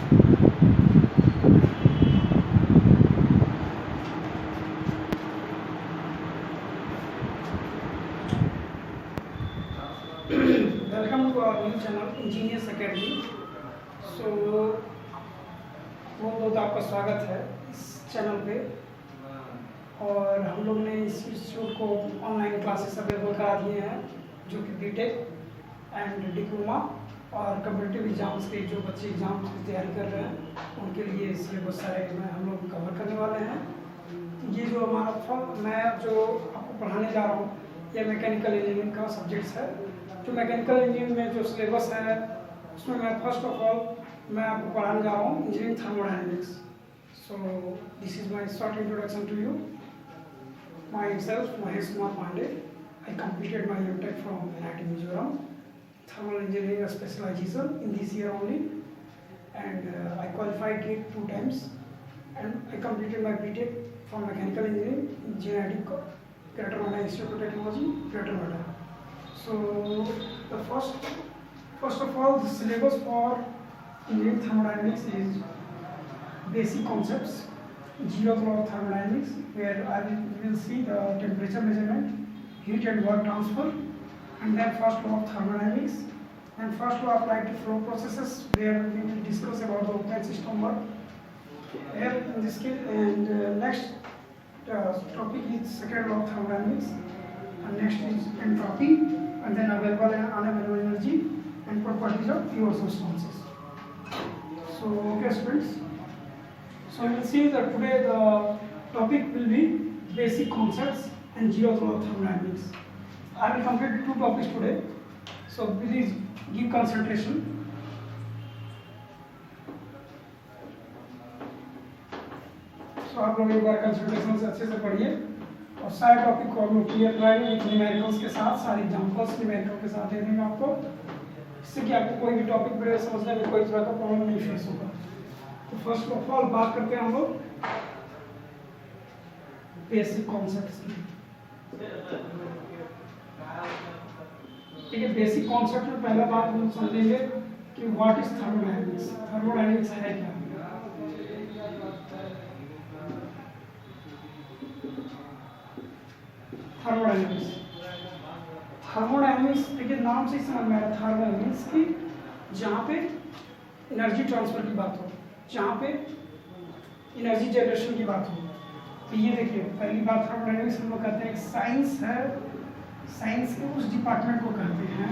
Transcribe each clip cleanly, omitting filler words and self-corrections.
Welcome to our new channel Engineers Academy. So बहुत आपका स्वागत है इस चैनल पे। और हम लोग ने इस इंस्टीट्यूट को ऑनलाइन क्लासेस अवेलेबल करा दिए हैं, जो कि बीटेक एंड डिप्लोमा और कम्पिटिटिव एग्जाम्स के जो बच्चे एग्जाम की तैयारी कर रहे हैं उनके लिए सिलेबस सारे हम लोग कवर करने वाले हैं। ये जो हमारा मैं जो आपको पढ़ाने जा रहा हूँ ये मैकेनिकल इंजीनियरिंग का सब्जेक्ट्स है। जो मैकेनिकल इंजीनियरिंग में जो सिलेबस है उसमें मैं फर्स्ट ऑफ ऑल मैं आपको पढ़ाने जा रहा हूँ engineering thermodynamics. So this is my short introduction to you. Myself Mahesh Kumar Pandey. I completed my MTech from NIT Mizoram, thermal engineering specialization in this year only, and I qualified it 2 times, and I completed my BTech from mechanical engineering in JIT Greater Noida Institute of Technology, Greater Noida. So the first of all, the syllabus for engineering thermodynamics is basic concepts, zeroth law of thermodynamics, where we will see the temperature measurement, heat and work transfer, and then first law of thermodynamics, and first law applied to flow processes, where we will discuss about the open system work here in this case. And next topic is second law of thermodynamics, and next is entropy, and then available and unavailable energy and properties of pure substances. So okay students, so we will see that today the topic will be basic concepts and zeroth law of thermodynamics. I will complete 2 topics today, so please give concentration. So आप लोग एक बार concentration से अच्छे से पढ़िए और सारे topic को हम लोग क्लियर कराएंगे न्यूमेरिकल्स के साथ, सारे एग्जांपल्स न्यूमेरिकल के साथ दे देंगे आपको, इससे कि आपको कोई भी टॉपिक पर समझने में कोई तरह का प्रॉब्लम नहीं फेस होगा। तो फर्स्ट ऑफ ऑल बात करते हैं हम लोग बेसिक कॉन्सेप्ट्स की। ठीक है, बेसिक कॉन्सेप्ट में पहला बात हम समझेंगे कि व्हाट इज थर्मोडायनेमिक्स। थर्मोडायनेमिक्स है क्या? थर्मोडायनेमिक्स देखिए नाम से ही समझ में आ रहा है। थर्मोडायनेमिक्स की जहाँ पे एनर्जी ट्रांसफर की बात हो, जहाँ पे एनर्जी जनरेशन की बात हो। तो ये देखिए पहली बात, थर्मोडायनेमिक्स हम लोग कहते हैं एक साइंस है, साइंस के उस डिपार्टमेंट को कहते हैं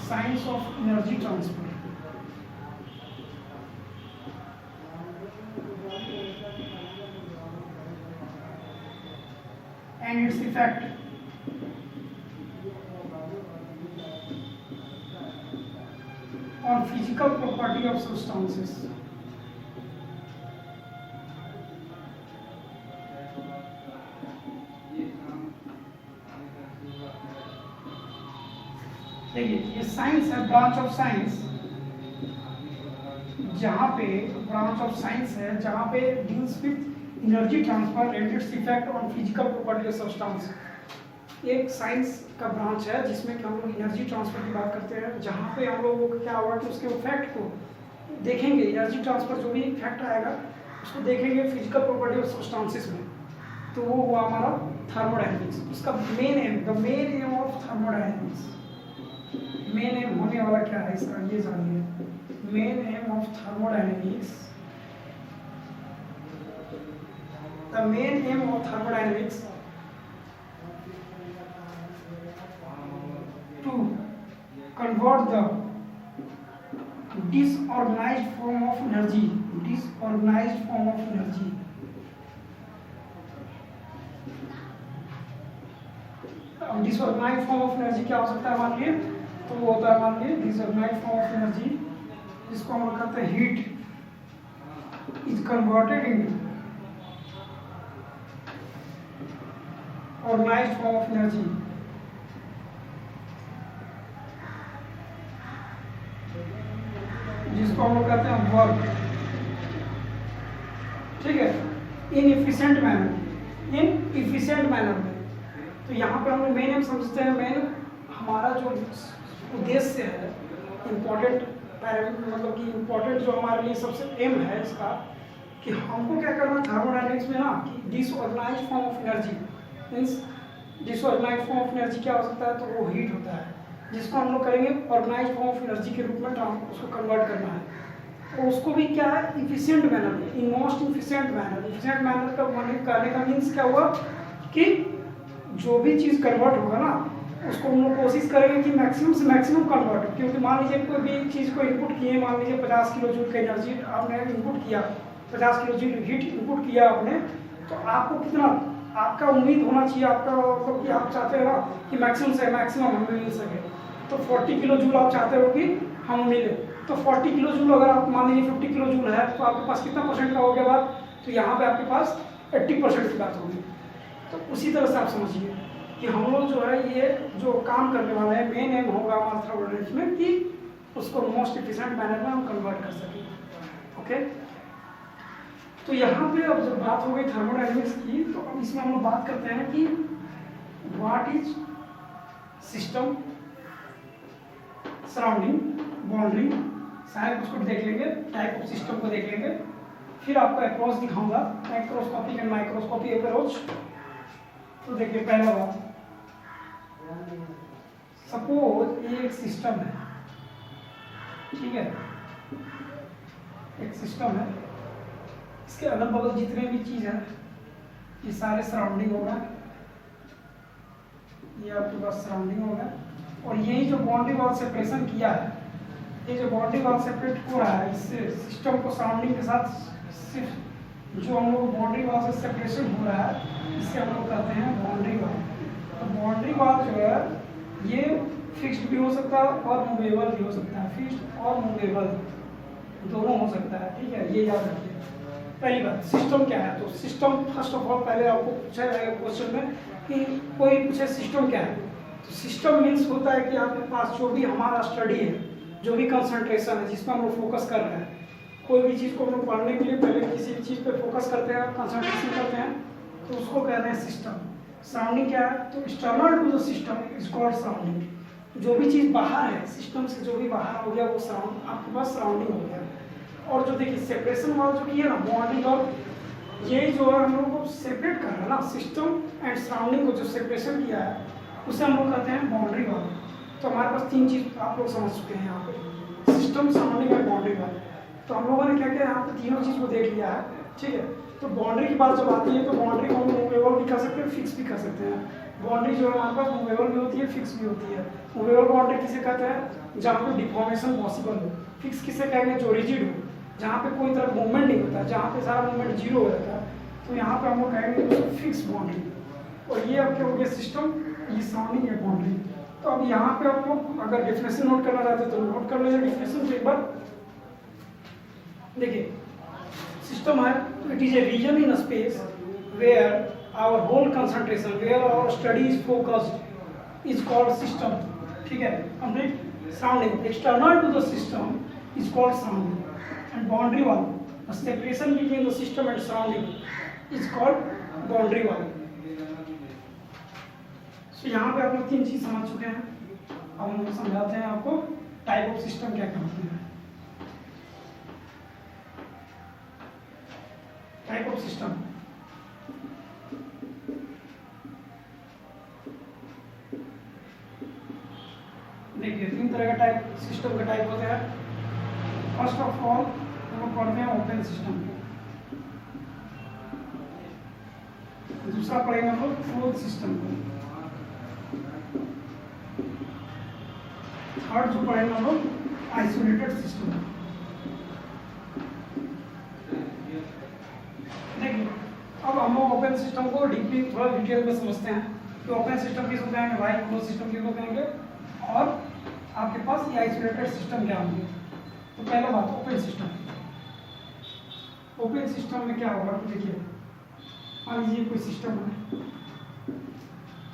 science of energy transfer. And its effect on physical property of substances. देखिए ये साइंस है, ब्रांच ऑफ साइंस, जहाँ पे ब्रांच ऑफ साइंस है जहाँ पे deals with energy transfer and its effect on physical property of substance. एक science का ब्रांच है जिसमें कि हम लोग एनर्जी ट्रांसफर की बात करते हैं, जहाँ पे हम लोग क्या होगा कि उसके इफेक्ट को देखेंगे, एनर्जी ट्रांसफर जो भी इफेक्ट आएगा उसको देखेंगे फिजिकल प्रॉपर्टी ऑफ सब्सटेंसेस में। तो वो हुआ हमारा थर्मोडायनेमिक्स। उसका main M, the main M of thermodynamics, main M होने वाला क्या है इसका ये जानिए। Main M of thermodynamics, the main M of thermodynamics to convert the disorganized form of energy, disorganized form of energy disorganized form of energy क्या हो सकता है हमारे लिए? तो वो होता है हमारे लिए disorganized form of energy जिसको हम लोग कहते हैं heat is converted into organized form of energy जिसको हम लोग कहते हैं वर्क। ठीक है, इन इफिशिएंट मैनर में। तो यहाँ पे हम मेन एम समझते हैं, मेन हमारा जो उद्देश्य है, इम्पोर्टेंट मतलब कि इम्पोर्टेंट जो हमारे लिए सबसे एम है इसका, कि हमको क्या करना थर्मोडायनेमिक्स में ना, कि disorganised form of energy means disorganised form of energy क्या हो सकता है, तो वो हीट होता है, जिसको हम लोग करेंगे ऑर्गेनाइज्ड फॉर्म ऑफ एनर्जी के रूप में उसको कन्वर्ट करना है। तो उसको भी क्या है, इफिशिएंट मैनर में, in most efficient manner. Efficient manner का कहने का मीन्स क्या हुआ कि जो भी चीज़ कन्वर्ट होगा ना, उसको हम लोग कोशिश करेंगे कि मैक्सिमम से मैक्सिमम कन्वर्ट हो। क्योंकि मान लीजिए कोई भी चीज़ को इनपुट किए, मान लीजिए 50 किलो जूल का एनर्जी आपने इनपुट किया, 50 किलो जूल हीट इनपुट किया आपने, तो आपको कितना, आपका उम्मीद होना चाहिए, आपका मतलब कि आप चाहते हो ना कि मैक्सिमम से मैक्सिमम हमें मिल सके, तो 40 किलो जूल आप चाहते हो कि हम मिले। तो 40 किलो जूल अगर आप मान लीजिए 50 किलो जूल है, तो आपके पास कितना परसेंट का हो गया बात, तो यहाँ पे आपके पास 80% की बात होगी। तो उसी तरह से आप समझिए कि हम लोग जो है ये जो काम करने वाले हैं, मेन एम होगा हमारा थर्मोडायनेमिक्स में कि उसको मोस्ट एफिशिएंट मैनर में हम कन्वर्ट कर सकें। ओके, तो यहाँ पे अब जब बात हो गई थर्मोडायनेमिक्स की, तो अब इसमें हम लोग बात करते हैं कि what is system, surrounding, boundary, शायद उसको देख लेंगे, टाइप ऑफ सिस्टम को देख लेंगे, फिर आपको अप्रोच दिखाऊंगा, माइक्रोस्कोपिक एंड माइक्रोस्कोपी अप्रोच। तो देखिए पहला बात, सपोज ये एक सिस्टम है, ठीक है, एक सिस्टम है, इसके अगल बगल जितने भी चीज है ये सारे सराउंडिंग होगा, ये आपके पास सराउंडिंग होगा, और यही जो बाउंड्री वॉल सेपरेशन किया है, ये जो बाउंड्री वॉल सेपरेट हो रहा है, इससे सिस्टम को सराउंडिंग के साथ सिर्फ जो हम लोग बाउंड्री वॉल से सेपरेशन हो रहा है, इससे हम लोग कहते हैं बाउंड्री वॉल। तो बाउंड्री वॉल जो है ये फिक्स्ड भी हो सकता है और मूवेबल भी हो सकता है, फिक्स्ड और मूवेबल दोनों हो सकता है, ठीक है, ये याद रखिए। पहली बात, सिस्टम क्या है, तो सिस्टम फर्स्ट ऑफ ऑल पहले आपको पूछा जाएगा क्वेश्चन में कि कोई पूछे सिस्टम क्या है, तो सिस्टम मीन्स होता है कि आपके पास जो भी हमारा स्टडी है, जो भी कंसंट्रेशन है जिसमें हम लोग फोकस कर रहे हैं, कोई भी चीज़ को हम लोग पढ़ने के लिए पहले किसी भी चीज़ पे फोकस करते हैं, कंसंट्रेशन करते हैं, तो उसको कहते हैं सिस्टम। सराउंडिंग क्या है, तो external to the system is called surrounding. जो भी चीज़ बाहर है, सिस्टम से जो भी बाहर हो गया वो सराउंड आपके पास सराउंडिंग हो गया। और जो देखिए सेपरेशन वाला जो किया ना बाउंड्री वॉल, ये जो है हम लोग को सेपरेट कर रहा है ना, सिस्टम एंड सराउंडिंग को जो सेपरेशन किया है उसे हम लोग कहते हैं बाउंड्री वॉल। तो हमारे पास तीन चीज़ आप लोग समझ चुके हैं यहाँ पे, सिस्टम, सराउंडिंग और बाउंड्री वॉल। तो हम लोगों ने क्या किया यहाँ पे तीनों चीज़ को देख लिया है, ठीक है। तो बाउंड्री की बात जब आती है तो बाउंड्री को हम मूवेबल भी कर सकते हैं, फिक्स भी कर सकते हैं। बाउंड्री जो है हमारे पास मूवेबल भी होती है, फिक्स भी होती है। मूवेबल बाउंड्री किसे कहते हैं, जहाँ पे डिफॉर्मेशन पॉसिबल हो। फिक्स किसे कहेंगे, जो रिजिड हो, जहाँ पे कोई तरह मूवमेंट नहीं होता, जहाँ पे सारा मूवमेंट जीरो हो जाता है, तो यहाँ पे हम लोग कहेंगे फिक्स बाउंड्री। और ये आपके हो गया सिस्टम, ये सराउंडिंग है बाउंड्री। तो अब यहाँ पे आप लोग अगर डेफिनेशन नोट करना चाहते तो नोट कर लीजिए डेफिनेशन एक बार। देखिए सिस्टम है तो it is a region in space where our whole concentration, where our study is focused is called system, ठीक है, complete. Surrounding, external to the system is called surrounding, and boundary wall, the separation between the system and surrounding is called boundary wall. तो यहाँ पे आप लोग तीन चीज समझ चुके हैं। अब हम लोग समझाते हैं आपको टाइप ऑफ सिस्टम क्या क्या होते हैं। टाइप ऑफ सिस्टम, देखिए तीन तरह का टाइप सिस्टम का टाइप होते हैं। फर्स्ट ऑफ ऑल हम लोग पढ़ते हैं ओपन सिस्टम, दूसरा पढ़ेंगे हम लोग क्लोज सिस्टम को, थर्ड जो पढ़ेंगे हम लोग आइसोलेटेड सिस्टम। देखिए अब हम लोग ओपन सिस्टम को डीपली थोड़ा डिटेल में समझते हैं कि ओपन सिस्टम किसको कहेंगे भाई, क्लोज सिस्टम किसको कहेंगे, और आपके पास ये आइसोलेटेड सिस्टम क्या होंगे। तो पहला बात ओपन सिस्टम। ओपन सिस्टम में क्या होगा, तो देखिए मान लीजिए कोई सिस्टम है,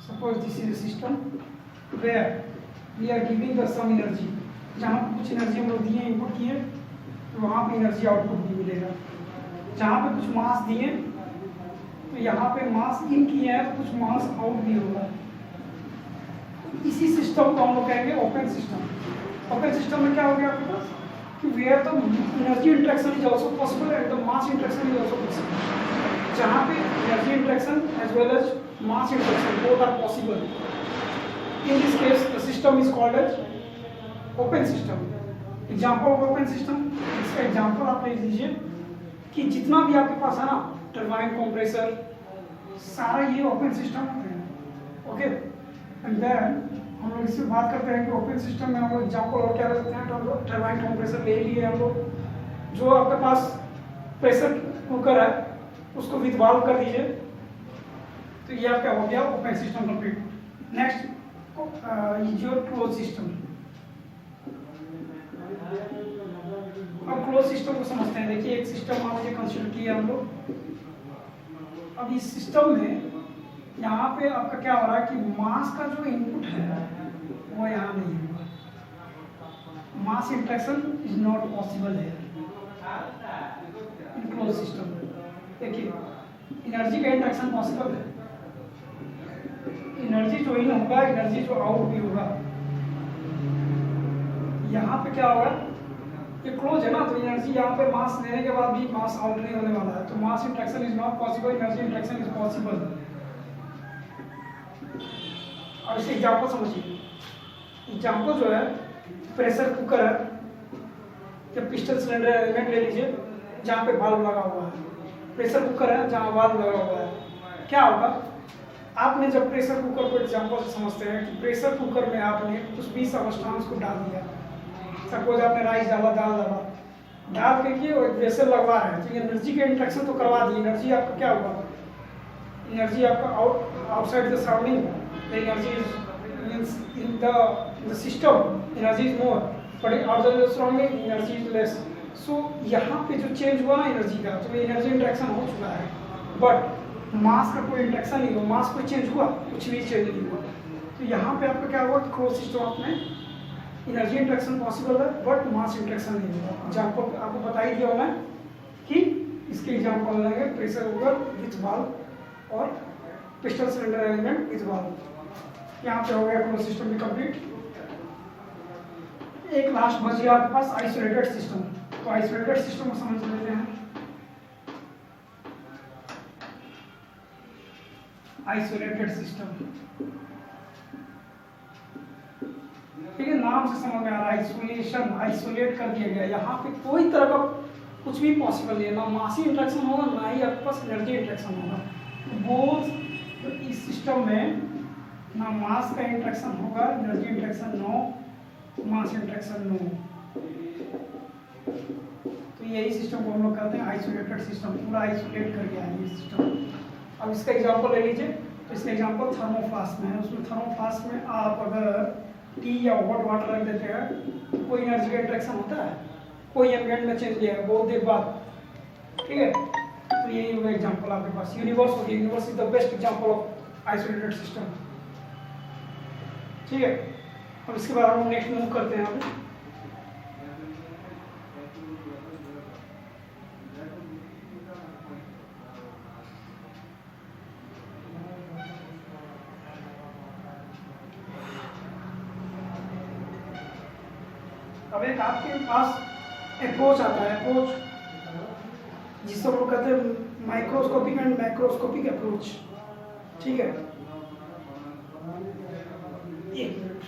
suppose this is a system where we are giving the some energy, जहाँ पे कुछ एनर्जी हम लोग दिए, इनपुट किए, तो वहाँ पे एनर्जी आउटपुट भी मिलेगा। जहाँ पे कुछ मास दिए तो यहाँ पे मास इन किए हैं तो कुछ मास आउट भी होगा। इसी सिस्टम को हम लोग कहेंगे ओपन सिस्टम। ओपन सिस्टम में क्या हो गया आपके पास, where the energy interaction is also possible and the mass interaction is also possible. जहाँ पे energy interaction as well as mass interaction both are possible. In this case, the system is called as open system. Example of open system, इसका example आप ले लीजिए कि जितना भी आपके पास है ना टरबाइन, कंप्रेसर, सारा ये ओपन सिस्टम होते हैं. ओके, एंड देन हम लोग इससे बात करते हैं कि ओपन सिस्टम में हम लोग एग्जाम्पल और क्या ले सकते हैं. तो टरबाइन कंप्रेसर ले लिए हम लोग. जो आपके पास प्रेशर कुकर है उसको विद वाल्व कर दीजिए, तो ये आपका हो गया open system complete. Next your close system. अब क्लोज सिस्टम को समझते हैं. देखिए एक सिस्टम मान लीजिए कंसीडर किया हम लोग. अब इस सिस्टम में यहाँ पे आपका क्या हो रहा है कि मास का जो इनपुट है वो यहाँ नहीं होगा. मास इंट्रैक्शन इज नॉट पॉसिबल है इन क्लोज सिस्टम. देखिए एनर्जी का इंट्रैक्शन पॉसिबल है. एनर्जी जो इन होगा, एनर्जी जो आउट भी होगा. यहाँ पे क्या होगा, ये क्लोज है ना, तो एनर्जी यहाँ पे मास देने के बाद भी मास आउट नहीं होने वाला है. तो mass interaction is not possible, energy interaction is possible. और इसे एग्जाम्पल समझिए. एग्जाम्पल जो है प्रेशर कुकर है या पिस्टन सिलेंडर एलिमेंट ले लीजिए जहाँ पे वाल्व लगा हुआ है. प्रेशर कुकर है जहाँ वाल्व लगा हुआ है. क्या होगा, आपने जब प्रेशर कुकर को एग्जाम्पल से समझते हैं कि प्रेशर कुकर में आपने कुछ 20 अवस्थांश को डाल दिया. सपोज आपने राइस डाला, दाल डाल करके वो प्रेशर लगवा रहे हैं, तो एनर्जी का इंट्रैक्शन तो करवा दी. एनर्जी आपका क्या हुआ, एनर्जी आपका outside the surrounding, the energy means in the system energy is more, but outside the surrounding energy is less. So यहाँ पे जो चेंज हुआ ना एनर्जी का, तो एनर्जी इंट्रैक्शन हो चुका है, बट मास का कोई इंट्रैक्शन नहीं हुआ. मास कोई चेंज हुआ, कुछ भी चेंज नहीं हुआ. तो यहाँ पे आपका क्या हुआ, क्लोज सिस्टम आपने एनर्जी इंट्रैक्शन पॉसिबल है बट मास इंट्रैक्शन नहीं हुआ. एग्जाम्पल आपको बता ही दिया मैं कि इसके एग्जाम्पल लेंगे प्रेशर कुकर विथ वाल्व और piston cylinder element with valve. यहाँ पे हो गया क्लोज सिस्टम भी कंप्लीट. एक लास्ट बच गया आपके पास आइसोलेटेड सिस्टम. तो आइसोलेटेड सिस्टम को समझ लेते हैं. आइसोलेटेड सिस्टम, ठीक है, नाम से समझ में आ रहा है. आइसोलेशन, आइसोलेट कर दिया गया. यहाँ पे कोई तरह का कुछ भी पॉसिबल नहीं है. ना मासी इंट्रैक्शन होगा, ना ही आपके पास एनर्जी इंट्रैक्शन होगा. वो इस सिस्टम में ना मास का इंट्रैक्शन होगा, एनर्जी इंट्रैक्शन नो, मास इंट्रैक्शन नो. तो यही सिस्टम को हम लोग कहते हैं आइसोलेटेड सिस्टम. पूरा आइसोलेट कर गया है ये सिस्टम. अब इसका एग्जाम्पल ले लीजिए. तो इसका एग्जाम्पल थर्मोफ्लास्क में है. उसमें थर्मोफ्लास्क में आप अगर टी या हॉट वाटर रख देते हैं तो कोई एनर्जी का इंट्रैक्शन होता है, कोई एम्बिएंट में चेंज किया है बहुत देर बाद. ठीक है, तो यही होगा एग्जाम्पल आपके पास. यूनिवर्स हो गया. Universe is the best example of isolated system. ठीक है, अब इसके बाद हम नेक्स्ट मूव करते हैं. अभी एक आपके पास अप्रोच आता है, अप्रोच जिसको हम लोग कहते हैं माइक्रोस्कोपिक एंड मैक्रोस्कोपिक अप्रोच. ठीक है, एक मिनट.